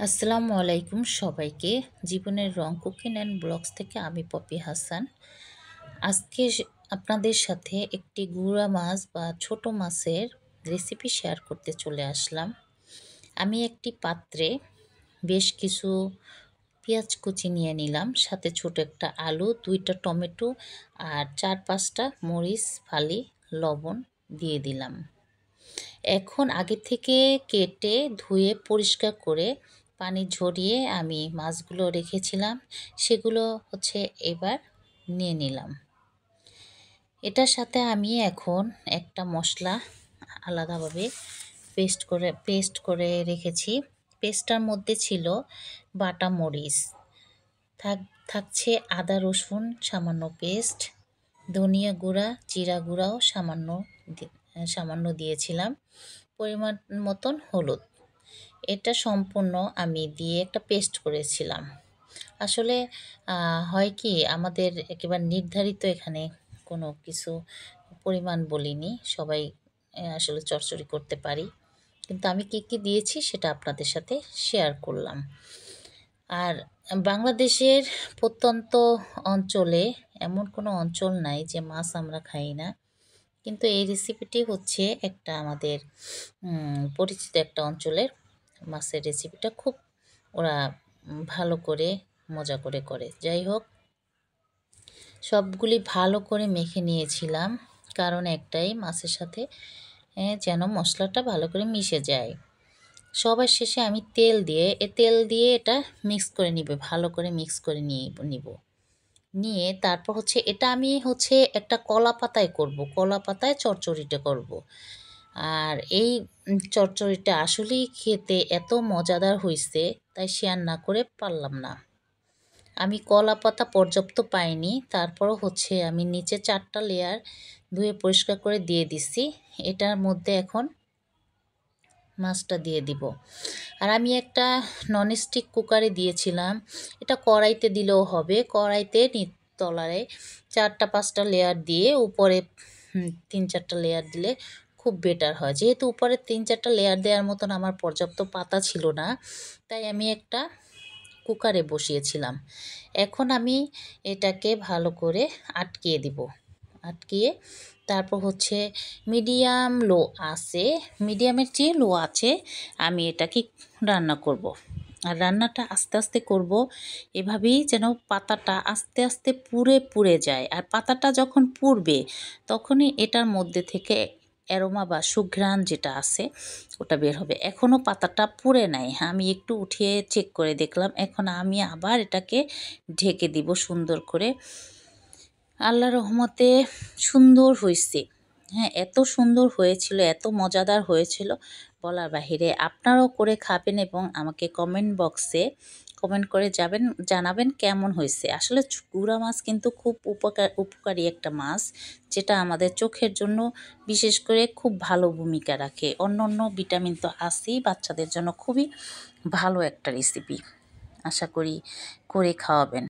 আসসালামু আলাইকুম সবাইকে। জীবনের রং কুকিং অ্যান্ড ব্লগস থেকে আমি পপি হাসান। আজকে আপনাদের সাথে একটি গুঁড়া মাছ বা ছোট মাছের রেসিপি শেয়ার করতে চলে আসলাম। আমি একটি পাত্রে বেশ কিছু পেঁয়াজ কুচি নিয়ে নিলাম, সাথে ছোট একটা আলু, 2টা টমেটো আর 4-5টা মরিচ ফালি, লবণ দিয়ে দিলাম। এখন আগে থেকে কেটে ধুয়ে পরিষ্কার করে পানি ঝরিয়ে আমি মাছগুলো রেখেছিলাম, সেগুলো এবার নিয়ে নিলাম। এটার সাথে আমি এখন একটা মশলা আলাদাভাবে পেস্ট করে রেখেছি। পেস্টটার মধ্যে ছিল বাটা মরিচ, থাকছে আদা রসুন সামান্য পেস্ট, ধনিয়া গুঁড়া, জিরা গুঁড়াও সামান্য দিয়েছিলাম, পরিমাণ মতন হলুদ। এটা সম্পূর্ণ আমি দিয়ে একটা পেস্ট করেছিলাম। আসলে হয় কি, আমাদের একেবারে নির্ধারিত এখানে কোনো কিছু পরিমাণ বলিনি, সবাই আসলে চচ্চড়ি করতে পারি, কিন্তু আমি কি দিয়েছি সেটা আপনাদের সাথে শেয়ার করলাম। আর বাংলাদেশের প্রত্যন্ত অঞ্চলে এমন কোনো অঞ্চল নাই যে মাছ আমরা খাই না, কিন্তু এই রেসিপিটি একটা আমাদের পরিচিত একটা অঞ্চলের মাছের রেসিপিটা খুব ওরা ভালো করে মজা করে করে। যাই হোক, সবগুলি ভালো করে মেখে নিয়েছিলাম, কারণ একটাই, মাছের সাথে যেন মশলাটা ভালো করে মিশে যায়। সবার শেষে আমি তেল দিয়ে এটা মিক্স করে নিব, ভালো করে মিক্স করে নিব। নিয়ে তারপর এটা আমি একটা কলা পাতায় করব, কলা পাতায় চচ্চড়িটা করব। আর এই চচ্চড়িটা আসলেই খেতে এত মজাদার হয়েছে, তাই শেয়ার না করে পারলাম না। আমি কলা পাতা পর্যাপ্ত পাইনি, তারপরও আমি নিচে 4টা লেয়ার ধুয়ে পরিষ্কার করে দিয়ে দিছি। এটার মধ্যে এখন মাছটা দিয়ে দিব। আর আমি একটা ননস্টিক কুকারে দিয়েছিলাম, এটা কড়াইতে দিলেও হবে। কড়াইতে তলায় 4-5টা লেয়ার দিয়ে উপরে 3-4টা লেয়ার দিলে খুব বেটার হয়। যেহেতু উপরে 3-4টা লেয়ার দেওয়ার মতন আমার পর্যাপ্ত পাতা ছিল না, তাই আমি একটা কুকারে বসিয়েছিলাম। এখন আমি এটাকে ভালো করে আটকিয়ে দিব। আটকিয়ে তারপর মিডিয়ামের চেয়ে লো আছে আমি এটাকে রান্না করব। আর রান্নাটা আস্তে আস্তে করব, এভাবেই যেন পাতাটা আস্তে আস্তে পুড়ে যায়। আর পাতাটা যখন পুড়বে তখনই এটার মধ্যে থেকে অ্যারোমা বা সুঘ্রাণ যেটা আছে ওটা বের হবে। এখনও পাতাটা পুড়ে নাই, আমি একটু উঠিয়ে চেক করে দেখলাম। এখন আমি আবার এটাকে ঢেকে দিব সুন্দর করে। আল্লাহর রহমতে সুন্দর হয়েছে। হ্যাঁ, এত সুন্দর হয়েছিল, এত মজাদার হয়েছিল বলার বাহিরে। আপনারাও করে খাবেন এবং আমাকে কমেন্ট বক্সে কমেন্ট করে জানাবেন কেমন হয়েছে। আসলে গুঁড়া মাছ কিন্তু খুব উপকারী একটা মাছ, যেটা আমাদের চোখের জন্য বিশেষ করে খুব ভালো ভূমিকা রাখে। অন্য ভিটামিন তো আছেই, বাচ্চাদের জন্য খুবই ভালো একটা রেসিপি। আশা করি করে খাওয়াবেন।